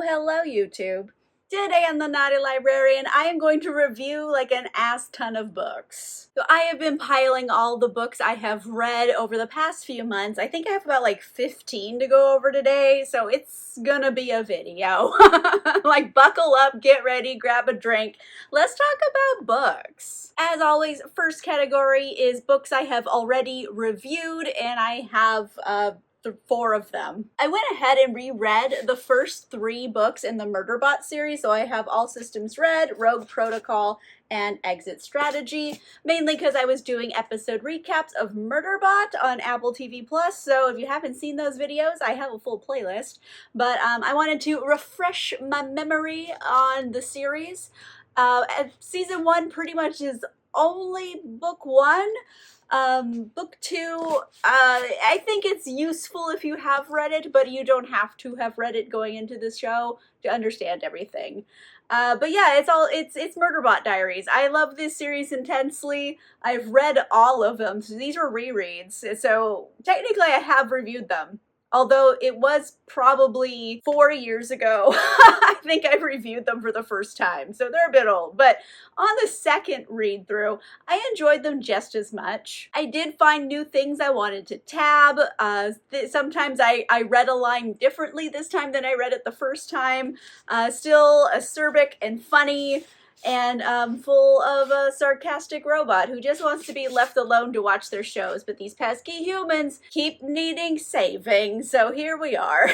Hello YouTube. Today on the Naughty Librarian, I am going to review like an ass ton of books. So I have been piling all the books I have read over the past few months. I think I have about like 15 to go over today, so it's gonna be a video. Like buckle up, get ready, grab a drink. Let's talk about books. As always, first category is books I have already reviewed, and I have 4 of them. I went ahead and reread the first 3 books in the Murderbot series, so I have All Systems Red, Rogue Protocol, and Exit Strategy, mainly because I was doing episode recaps of Murderbot on Apple TV+, so if you haven't seen those videos, I have a full playlist, but I wanted to refresh my memory on the series. Season 1 pretty much is only book 1. Book 2, I think it's useful if you have read it, but you don't have to have read it going into the show to understand everything. But yeah, it's Murderbot Diaries. I love this series intensely. I've read all of them, so these are rereads, so technically I have reviewed them. Although it was probably 4 years ago, I think I reviewed them for the first time, so they're a bit old. But on the second read through, I enjoyed them just as much. I did find new things I wanted to tab. Sometimes I read a line differently this time than I read it the first time. Still acerbic and funny, and full of a sarcastic robot who just wants to be left alone to watch their shows, but these pesky humans keep needing saving, so here we are.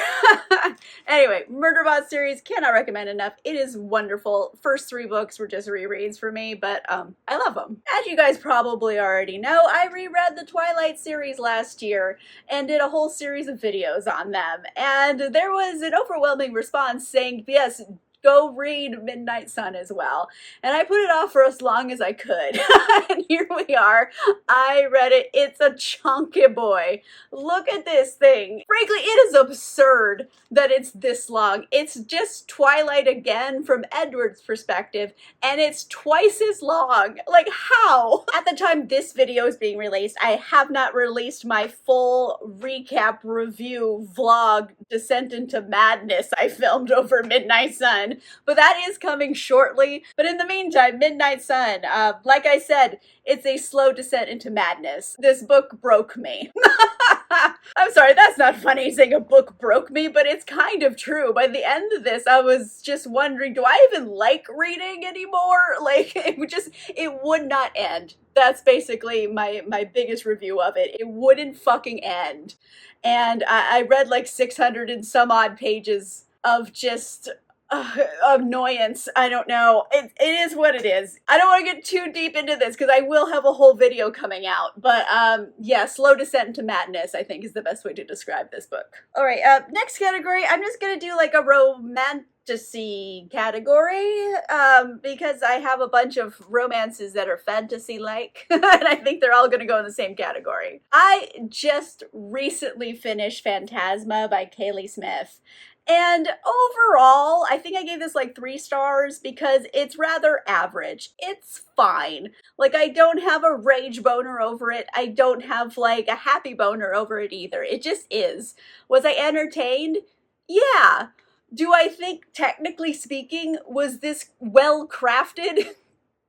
Anyway, Murderbot series, cannot recommend enough. It is wonderful. First 3 books were just rereads for me, but I love them. As you guys probably already know, I reread the Twilight series last year and did a whole series of videos on them, and there was an overwhelming response saying, yes, go read Midnight Sun as well. And I put it off for as long as I could. And here we are. I read it. It's a chunky boy. Look at this thing. Frankly, it is absurd that it's this long. It's just Twilight again from Edward's perspective, and it's twice as long. Like, how? At the time this video is being released, I have not released my full recap review vlog Descent into Madness I filmed over Midnight Sun. But that is coming shortly. But in the meantime, Midnight Sun, like I said, it's a slow descent into madness. This book broke me. I'm sorry, that's not funny saying a book broke me, but it's kind of true. By the end of this, I was just wondering, do I even like reading anymore? Like, it would not end. That's basically my biggest review of it. It wouldn't fucking end. And I read like 600 and some odd pages of just annoyance. I don't know. It is what it is. I don't want to get too deep into this because I will have a whole video coming out. But yeah, slow descent into madness, I think, is the best way to describe this book. All right, next category. I'm just gonna do like a romantasy category because I have a bunch of romances that are fantasy-like, and I think they're all gonna go in the same category. I just recently finished Phantasma by Kaylee Smith. And overall, I think I gave this like 3 stars because it's rather average. It's fine. Like, I don't have a rage boner over it. I don't have like a happy boner over it either. It just is. Was I entertained? Yeah. Do I think, technically speaking, was this well crafted?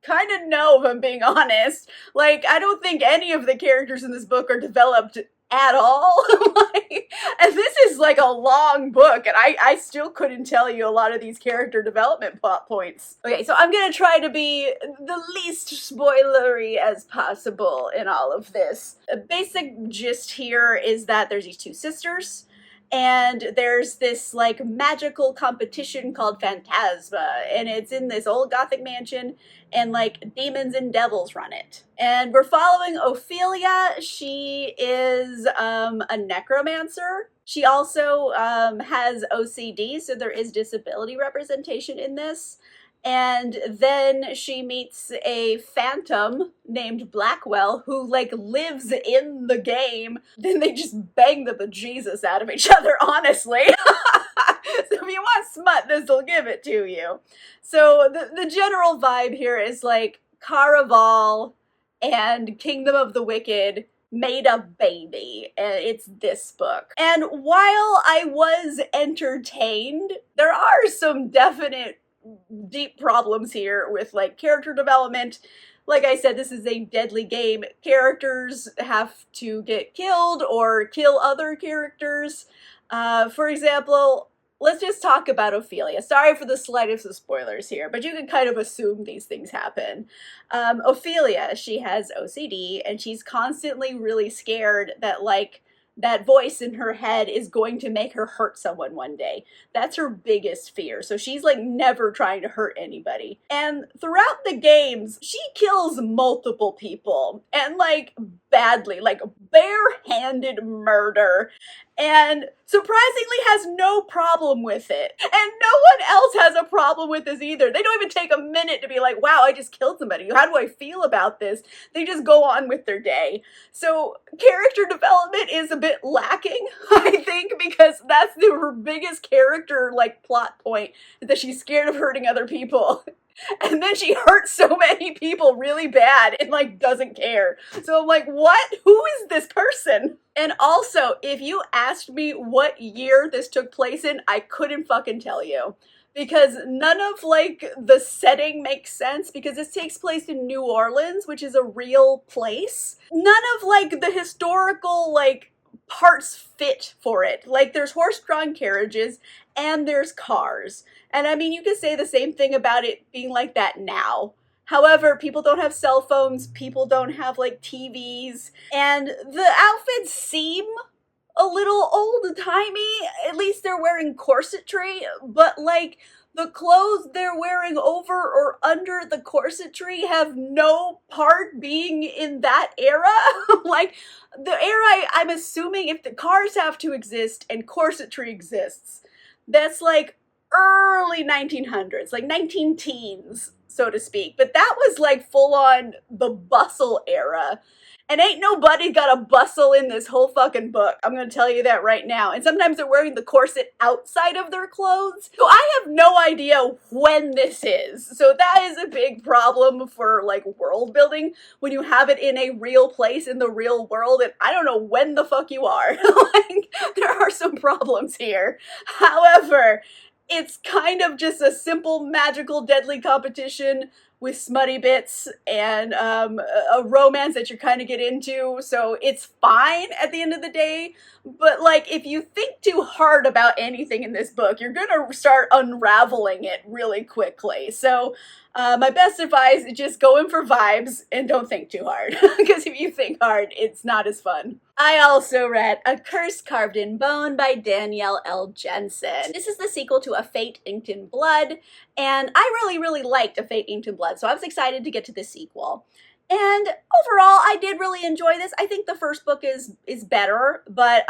Kind of no, if I'm being honest. Like, I don't think any of the characters in this book are developed at all. And this is like a long book, and I still couldn't tell you a lot of these character development plot points. Okay, so I'm gonna try to be the least spoilery as possible in all of this. A basic gist here is that there's these 2 sisters, and there's this like magical competition called Phantasma, and it's in this old gothic mansion, and like demons and devils run it. And we're following Ophelia. She is a necromancer. She also has OCD, so there is disability representation in this. And then she meets a phantom named Blackwell who like lives in the game. Then they just bang the bejesus out of each other, honestly. So if you want smut, this'll give it to you. So the general vibe here is like Caraval and Kingdom of the Wicked made a baby, and it's this book. And while I was entertained, there are some definite deep problems here with like character development. Like I said, this is a deadly game. Characters have to get killed or kill other characters. For example, let's just talk about Ophelia. Sorry for the slightest of spoilers here, but you can kind of assume these things happen. Ophelia, she has OCD, and she's constantly really scared that, like, that voice in her head is going to make her hurt someone one day. That's her biggest fear. So she's like never trying to hurt anybody. And throughout the games, she kills multiple people and like badly, like bare-handed murder. And surprisingly has no problem with it. And no one else has a problem with this either. They don't even take a minute to be like, wow, I just killed somebody. How do I feel about this? They just go on with their day. So character development is a bit lacking, I think, because that's her biggest character, like, plot point, that she's scared of hurting other people. And then she hurts so many people really bad and like doesn't care. So I'm like, what? Who is this person? And also, if you asked me what year this took place in, I couldn't fucking tell you. Because none of like the setting makes sense, because this takes place in New Orleans, which is a real place. None of like the historical like parts fit for it. Like there's horse-drawn carriages and there's cars. And I mean, you could say the same thing about it being like that now. However, people don't have cell phones, people don't have like TVs, and the outfits seem a little old-timey. At least they're wearing corsetry, but like the clothes they're wearing over or under the corsetry have no part being in that era. Like the era, I'm assuming if the cars have to exist and corsetry exists, that's like early 1900s, like 19 teens, so to speak. But that was like full on the bustle era. And ain't nobody got a bustle in this whole fucking book. I'm gonna tell you that right now. And sometimes they're wearing the corset outside of their clothes. So I have no idea when this is. So that is a big problem for like world building when you have it in a real place in the real world. And I don't know when the fuck you are. Like, there are some problems here. However, it's kind of just a simple, magical, deadly competition with smutty bits and a romance that you kind of get into, so it's fine at the end of the day. But like, if you think too hard about anything in this book, you're gonna start unraveling it really quickly. So my best advice is just go in for vibes and don't think too hard, because if you think hard, it's not as fun. I also read A Curse Carved in Bone by Danielle L. Jensen. This is the sequel to A Fate Inked in Blood, and I really liked A Fate Inked in Blood, so I was excited to get to the sequel. And overall, I did really enjoy this. I think the first book is better, but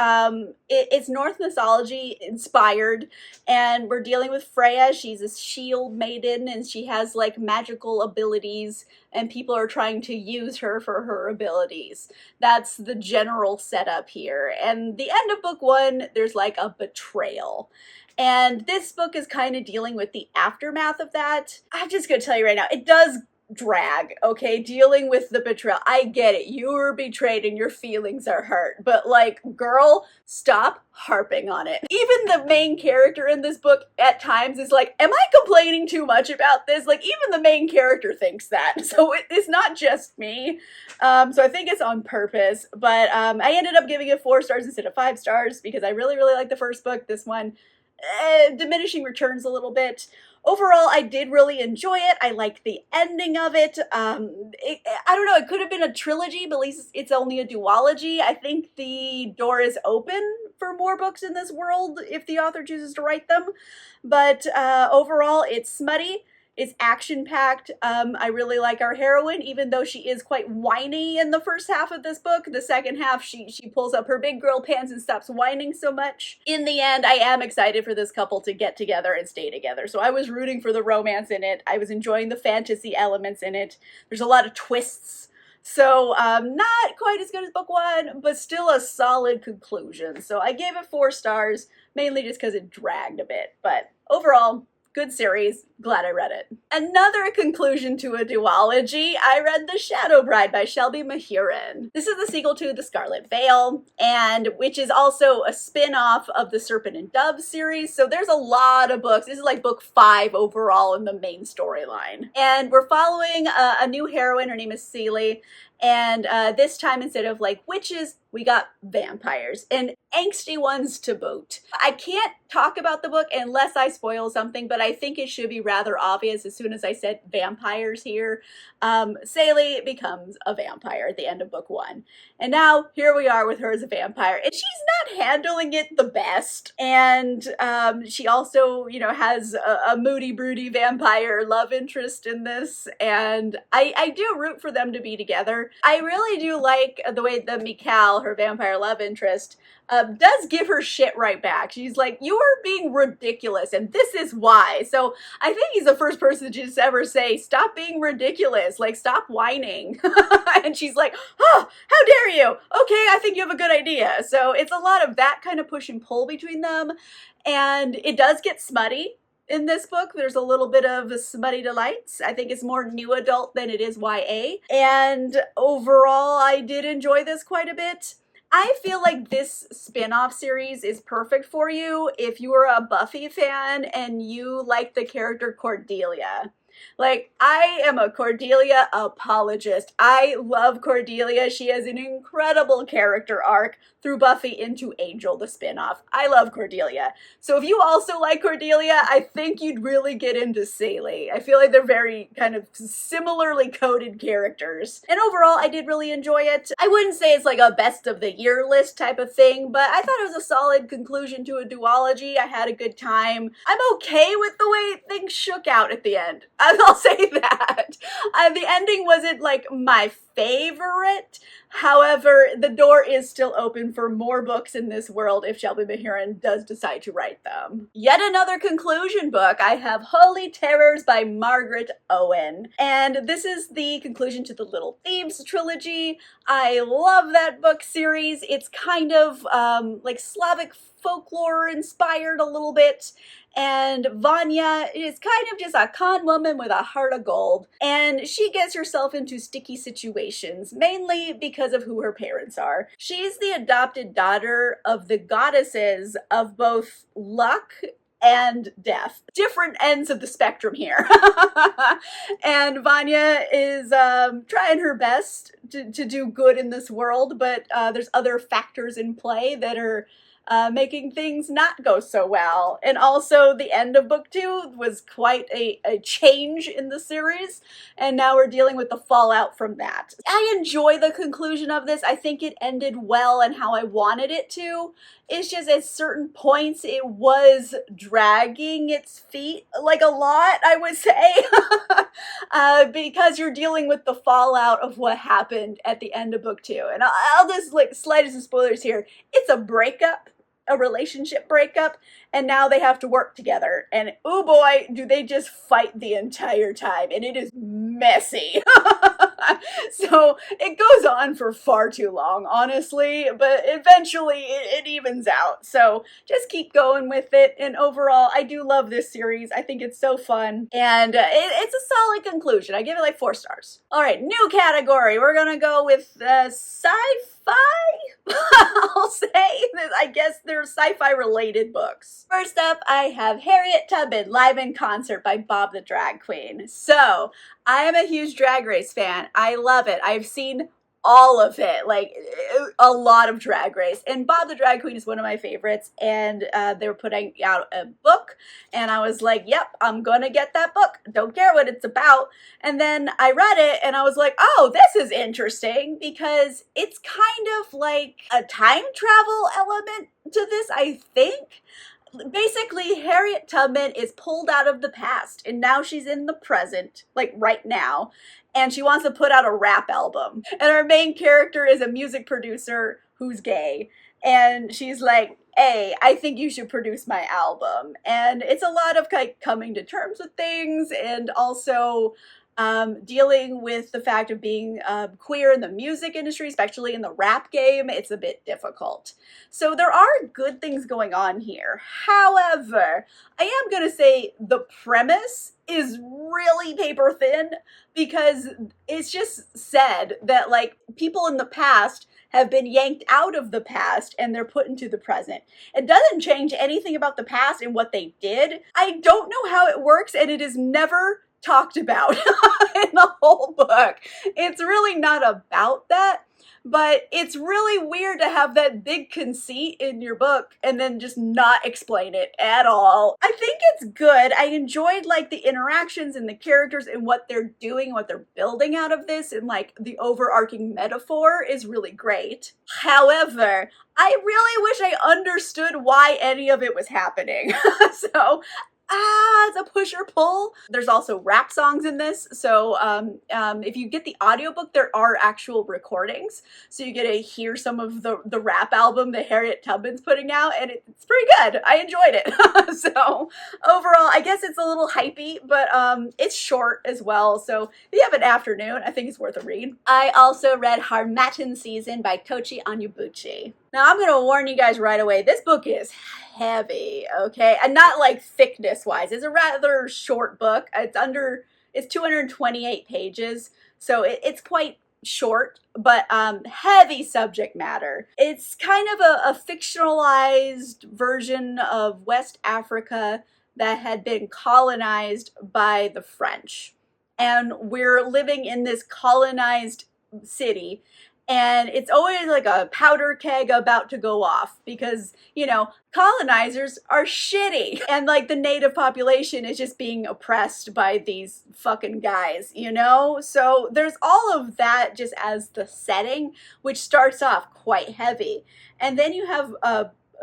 it's Norse mythology inspired, and we're dealing with Freya. She's a shield maiden, and she has like magical abilities, and people are trying to use her for her abilities. That's the general setup here. And the end of book one, there's like a betrayal. And this book is kind of dealing with the aftermath of that. I'm just gonna tell you right now, it does drag, okay? Dealing with the betrayal. I get it. You were betrayed and your feelings are hurt. But like, girl, stop harping on it. Even the main character in this book at times is like, am I complaining too much about this? Like, even the main character thinks that. So it's not just me. So I think it's on purpose. But I ended up giving it 4 stars instead of 5 stars because I really like the first book. This one, diminishing returns a little bit. Overall, I did really enjoy it. I liked the ending of it. I don't know, it could have been a trilogy, but at least it's only a duology. I think the door is open for more books in this world if the author chooses to write them. But overall, it's smutty. It's action-packed. I really like our heroine, even though she is quite whiny in the first half of this book. The second half, she pulls up her big girl pants and stops whining so much. In the end, I am excited for this couple to get together and stay together. So I was rooting for the romance in it. I was enjoying the fantasy elements in it. There's a lot of twists. So not quite as good as book one, but still a solid conclusion. So I gave it 4 stars, mainly just because it dragged a bit. But overall, Good series. Glad I read it. Another conclusion to a duology, I read The Shadow Bride by Shelby Mahurin. This is the sequel to The Scarlet Veil, and which is also a spin-off of the Serpent and Dove series. So there's a lot of books. This is like book 5 overall in the main storyline. And we're following a new heroine. Her name is Celie. And this time, instead of like witches, we got vampires, and angsty ones to boot. I can't talk about the book unless I spoil something, but I think it should be rather obvious as soon as I said vampires here. Celie becomes a vampire at the end of book 1. And now here we are with her as a vampire, and she's not handling it the best. And she also, you know, has a moody, broody vampire love interest in this. And I do root for them to be together. I really do like the way that Mikal, her vampire love interest, does give her shit right back. She's like, you are being ridiculous, and this is why. So I think he's the first person to just ever say, stop being ridiculous, like, stop whining. And she's like, oh, how dare you? Okay, I think you have a good idea. So it's a lot of that kind of push and pull between them, and it does get smutty. In this book, there's a little bit of smutty delights. I think it's more new adult than it is YA. And overall, I did enjoy this quite a bit. I feel like this spin-off series is perfect for you if you are a Buffy fan and you like the character Cordelia. Like, I am a Cordelia apologist. I love Cordelia. She has an incredible character arc through Buffy into Angel, the spinoff. I love Cordelia. So if you also like Cordelia, I think you'd really get into Celie. I feel like they're very kind of similarly coded characters. And overall, I did really enjoy it. I wouldn't say it's like a best of the year list type of thing, but I thought it was a solid conclusion to a duology. I had a good time. I'm okay with the way things shook out at the end. I'll say that. The ending wasn't like my favorite. However, the door is still open for more books in this world if Shelby Mahurin does decide to write them. Yet another conclusion book. I have Holy Terrors by Margaret Owen. And this is the conclusion to the Little Thieves trilogy. I love that book series. It's kind of like Slavic folklore inspired a little bit. And Vanya is kind of just a con woman with a heart of gold. And she gets herself into sticky situations, mainly because of who her parents are. She's the adopted daughter of the goddesses of both luck and death. Different ends of the spectrum here. And Vanya is trying her best to do good in this world, but there's other factors in play that are making things not go so well. And also the end of book 2 was quite a change in the series, and now we're dealing with the fallout from that. I enjoy the conclusion of this. I think it ended well and how I wanted it to. It's just at certain points it was dragging its feet like a lot, I would say, because you're dealing with the fallout of what happened at the end of book 2. And I'll just like slide some spoilers here. It's a breakup. A relationship breakup, and now they have to work together, and oh boy, do they just fight the entire time, and it is messy. So it goes on for far too long, honestly, but eventually it evens out. So just keep going with it, and overall, I do love this series. I think it's so fun, and it's a solid conclusion. I give it like 4 stars. All right, new category. We're gonna go with sci-fi. I'll say that I guess they're sci-fi related books. First up, I have Harriet Tubman live in concert by Bob the Drag Queen. So I am a huge Drag Race fan. I love it. I've seen all of it, like a lot of Drag Race, and Bob the Drag Queen is one of my favorites, and they were putting out a book, and I was like, yep, I'm gonna get that book, don't care what it's about. And then I read it and I was like, oh, this is interesting, because it's kind of like a time travel element to this, I think. Basically, Harriet Tubman is pulled out of the past, and now she's in the present, like right now, and she wants to put out a rap album. And our main character is a music producer who's gay, and she's like, hey, I think you should produce my album. And it's a lot of like coming to terms with things, and also dealing with the fact of being queer in the music industry, especially in the rap game, it's a bit difficult. So there are good things going on here. However, I am going to say the premise is really paper thin because it's just said that like people in the past have been yanked out of the past and they're put into the present. It doesn't change anything about the past and what they did. I don't know how it works, and it is never talked about in the whole book. It's really not about that, but it's really weird to have that big conceit in your book and then just not explain it at all. I think it's good. I enjoyed like the interactions and the characters and what they're doing, what they're building out of this, and like the overarching metaphor is really great. However, I really wish I understood why any of it was happening. So it's a push or pull. There's also rap songs in this. So if you get the audiobook, there are actual recordings. So you get to hear some of the rap album that Harriet Tubman's putting out, and it's pretty good. I enjoyed it. So overall, I guess it's a little hypey, but it's short as well. So if you have an afternoon, I think it's worth a read. I also read Harmatin Season by Kochi Onyebuchi. Now, I'm going to warn you guys right away, this book is heavy, okay? And not like thickness-wise. It's a rather short book. It's 228 pages, so it's quite short, but heavy subject matter. It's kind of a fictionalized version of West Africa that had been colonized by the French. And we're living in this colonized city, and it's always like a powder keg about to go off because, you know, colonizers are shitty. And like the native population is just being oppressed by these fucking guys, you know? So there's all of that just as the setting, which starts off quite heavy. And then you have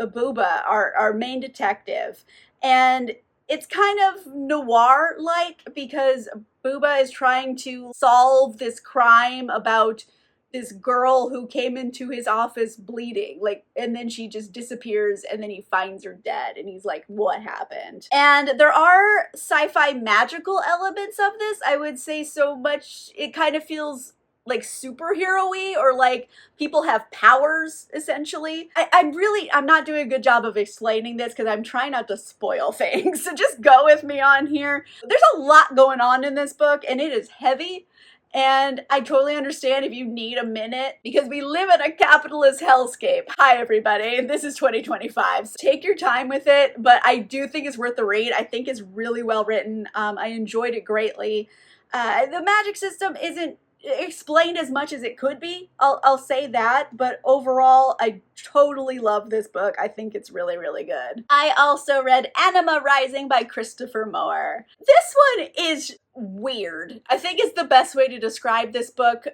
Booba, our main detective. And it's kind of noir-like because Booba is trying to solve this crime about this girl who came into his office bleeding, like, and then she just disappears, and then he finds her dead, and he's like, what happened? And there are sci-fi magical elements of this. I would say so much, it kind of feels like superhero-y, or like people have powers, essentially. I'm not doing a good job of explaining this because I'm trying not to spoil things, so just go with me on here. There's a lot going on in this book, and it is heavy. And I totally understand if you need a minute because we live in a capitalist hellscape. Hi, everybody. This is 2025. So take your time with it, but I do think it's worth the read. I think it's really well written. I enjoyed it greatly. The magic system isn't explained as much as it could be. I'll say that, but overall, I totally love this book. I think it's really, really good. I also read Anima Rising by Christopher Moore. This one is weird. I think it's the best way to describe this book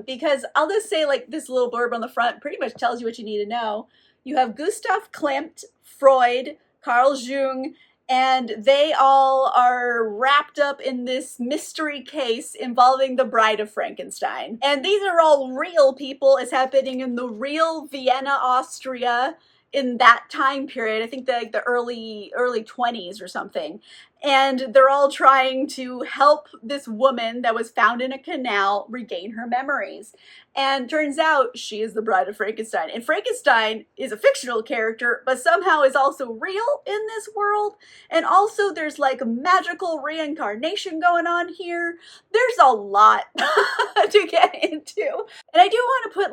because I'll just say like this little blurb on the front pretty much tells you what you need to know. You have Gustav Klimt, Freud, Carl Jung, and they all are wrapped up in this mystery case involving the Bride of Frankenstein. And these are all real people. It's happening in the real Vienna, Austria in that time period. I think the early 20s or something. And they're all trying to help this woman that was found in a canal regain her memories. And turns out she is the Bride of Frankenstein. And Frankenstein is a fictional character, but somehow is also real in this world. And also there's like magical reincarnation going on here. There's a lot to get into. And I do want to put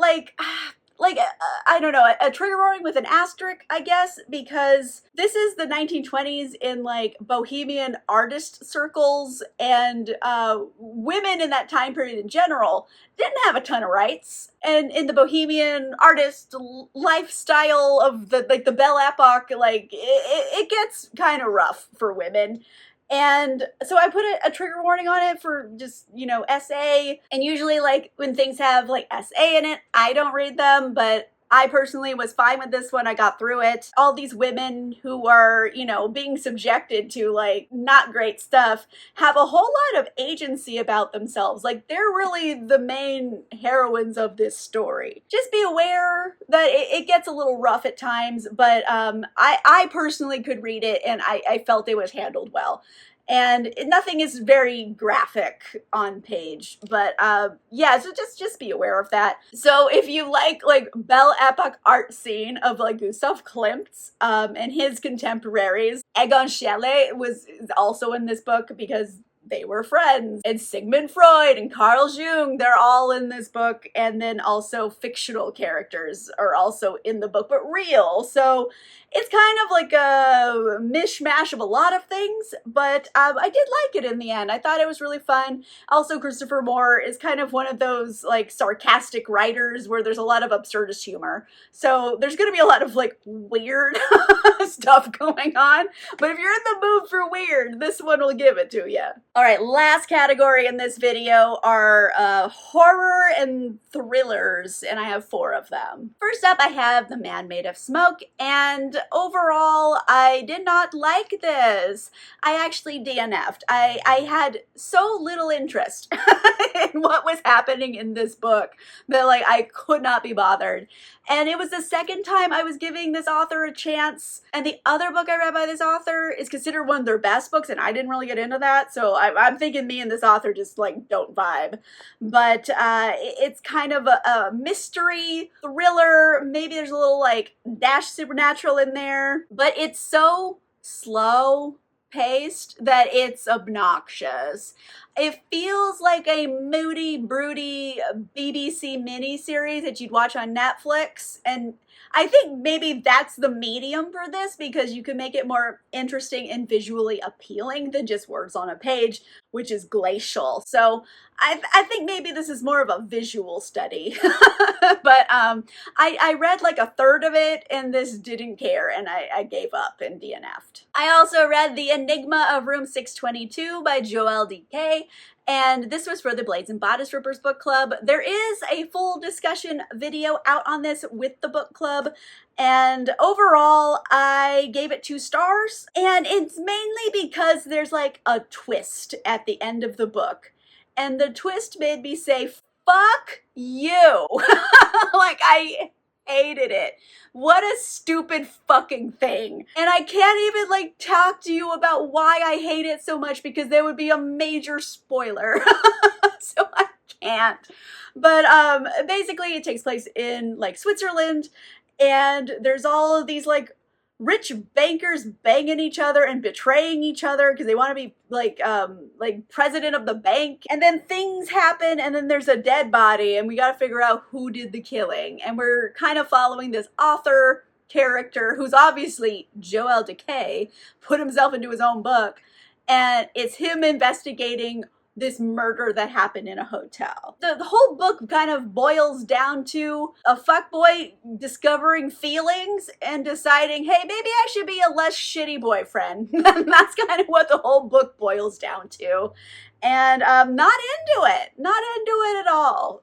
I don't know, a trigger warning with an asterisk, I guess, because this is the 1920s in like bohemian artist circles, and women in that time period in general didn't have a ton of rights. And in the bohemian artist lifestyle of the Belle Epoque, like it gets kind of rough for women. And so I put a trigger warning on it for just, you know, SA. And usually, like, when things have, like, SA in it, I don't read them. But I personally was fine with this one. I got through it. All these women who are, you know, being subjected to, like, not great stuff have a whole lot of agency about themselves. Like, they're really the main heroines of this story. Just be aware that it gets a little rough at times. But I personally could read it, and I felt it was handled well. And nothing is very graphic on page, but yeah, so just be aware of that. So if you like Belle Epoque art scene of like Gustav Klimt and his contemporaries, Egon Schiele was also in this book because they were friends. And Sigmund Freud and Carl Jung, they're all in this book. And then also fictional characters are also in the book, but real. So it's kind of like a mishmash of a lot of things, but I did like it in the end. I thought it was really fun. Also, Christopher Moore is kind of one of those like sarcastic writers where there's a lot of absurdist humor. So there's going to be a lot of like weird stuff going on. But if you're in the mood for weird, this one will give it to you. All right, last category in this video are horror and thrillers, and I have 4 of them. First up, I have The Manade of Smoke, and overall, I did not like this. I actually DNF'd. I had so little interest in what was happening in this book that like I could not be bothered. And it was the second time I was giving this author a chance. And the other book I read by this author is considered one of their best books, and I didn't really get into that. So I'm thinking me and this author just like don't vibe. But it's kind of a mystery thriller. Maybe there's a little like dash supernatural in there. But it's so slow paced that it's obnoxious. It feels like a moody, broody BBC miniseries that you'd watch on Netflix, and I think maybe that's the medium for this because you can make it more interesting and visually appealing than just words on a page, which is glacial. So I think maybe this is more of a visual study. But I read like a third of it and this didn't care, and I gave up and DNF'd. I also read The Enigma of Room 622 by Joelle D.K. And this was for the Blades and Bodice Rippers book club. There is a full discussion video out on this with the book club. And overall, I gave it 2 stars. And it's mainly because there's like a twist at the end of the book. And the twist made me say, fuck you. Like, I hated it. What a stupid fucking thing. And I can't even like talk to you about why I hate it so much because there would be a major spoiler. So I can't. But basically it takes place in like Switzerland, and there's all of these like rich bankers banging each other and betraying each other because they want to be like president of the bank. And then things happen, and then there's a dead body, and we got to figure out who did the killing. And we're kind of following this author character who's obviously Joelle Decay, put himself into his own book, and it's him investigating this murder that happened in a hotel. The whole book kind of boils down to a fuckboy discovering feelings and deciding, hey, maybe I should be a less shitty boyfriend. That's kind of what the whole book boils down to. And not into it. Not into it at all.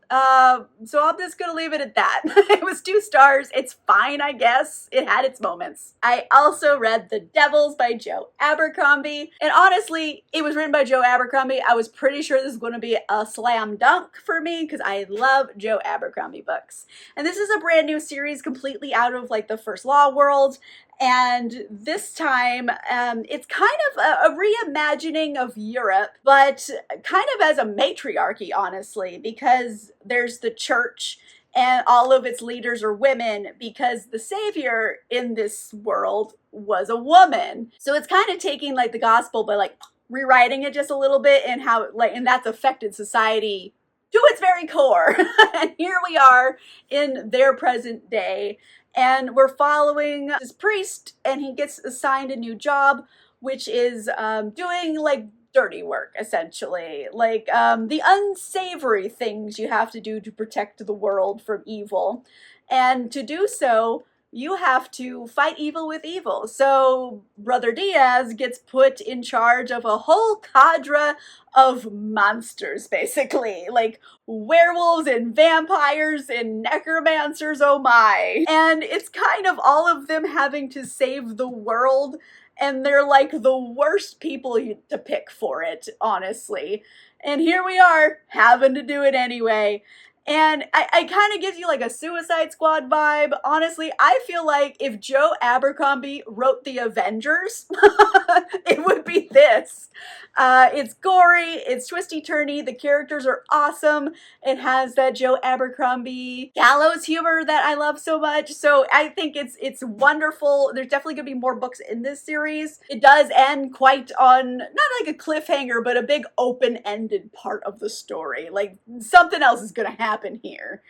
So I'm just gonna leave it at that. It was 2 stars. It's fine, I guess. It had its moments. I also read The Devils by Joe Abercrombie. And honestly, it was written by Joe Abercrombie. I was pretty sure this is going to be a slam dunk for me because I love Joe Abercrombie books. And this is a brand new series completely out of like the First Law world. And this time, it's kind of a reimagining of Europe, but kind of as a matriarchy, honestly, because there's the church and all of its leaders are women because the savior in this world was a woman. So it's kind of taking like the gospel, but like rewriting it just a little bit, and how like, and that's affected society to its very core. And here we are in their present day. And we're following this priest, and he gets assigned a new job, which is doing like dirty work, essentially. Like the unsavory things you have to do to protect the world from evil. And to do so, you have to fight evil with evil. So Brother Diaz gets put in charge of a whole cadre of monsters, basically. Like werewolves and vampires and necromancers, oh my. And it's kind of all of them having to save the world, and they're like the worst people to pick for it, honestly. And here we are, having to do it anyway. And I kind of gives you like a Suicide Squad vibe. Honestly, I feel like if Joe Abercrombie wrote The Avengers, it would be this. It's gory, it's twisty-turny, the characters are awesome. It has that Joe Abercrombie gallows humor that I love so much. So I think it's wonderful. There's definitely gonna be more books in this series. It does end quite on, not like a cliffhanger, but a big open-ended part of the story. Like something else is gonna happen here.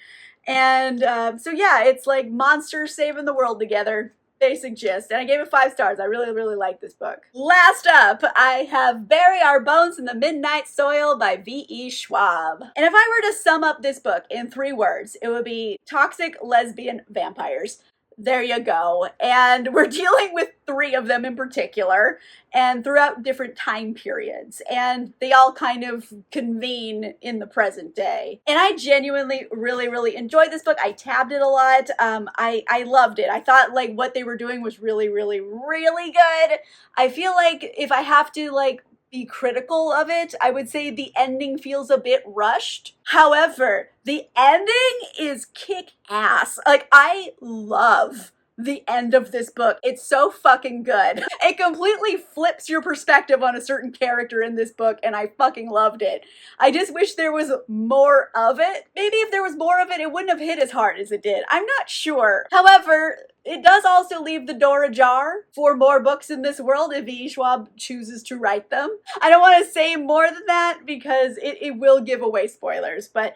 And so yeah, it's like monsters saving the world together. Basic gist. And I gave it 5 stars. I really, really like this book. Last up, I have Bury Our Bones in the Midnight Soil by V.E. Schwab. And if I were to sum up this book in 3 words, it would be toxic lesbian vampires. There you go. And we're dealing with 3 of them in particular, and throughout different time periods. And they all kind of convene in the present day. And I genuinely really, really enjoyed this book. I tabbed it a lot. I loved it. I thought like what they were doing was really, really, really good. I feel like if I have to like be critical of it, I would say the ending feels a bit rushed. However, the ending is kick ass. Like, I love the end of this book. It's so fucking good. It completely flips your perspective on a certain character in this book, and I fucking loved it. I just wish there was more of it. Maybe if there was more of it, it wouldn't have hit as hard as it did. I'm not sure. However, it does also leave the door ajar for more books in this world if V. Schwab chooses to write them. I don't want to say more than that because it will give away spoilers, but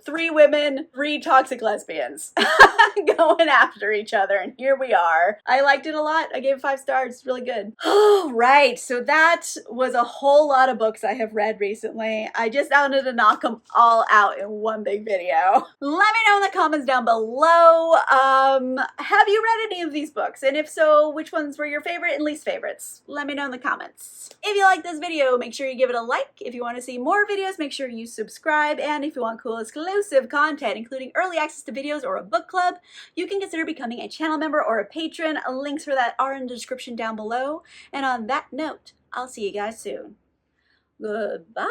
3 women, 3 toxic lesbians going after each other, and here we are. I liked it a lot. I gave it 5 stars. It's really good. All right, so that was a whole lot of books I have read recently. I just wanted to knock them all out in one big video. Let me know in the comments down below. Have you read any of these books? And if so, which ones were your favorite and least favorites? Let me know in the comments. If you like this video, make sure you give it a like. If you want to see more videos, make sure you subscribe. And if you want cool exclusive content, including early access to videos or a book club, you can consider becoming a channel member or a patron. Links for that are in the description down below. And on that note, I'll see you guys soon. Goodbye.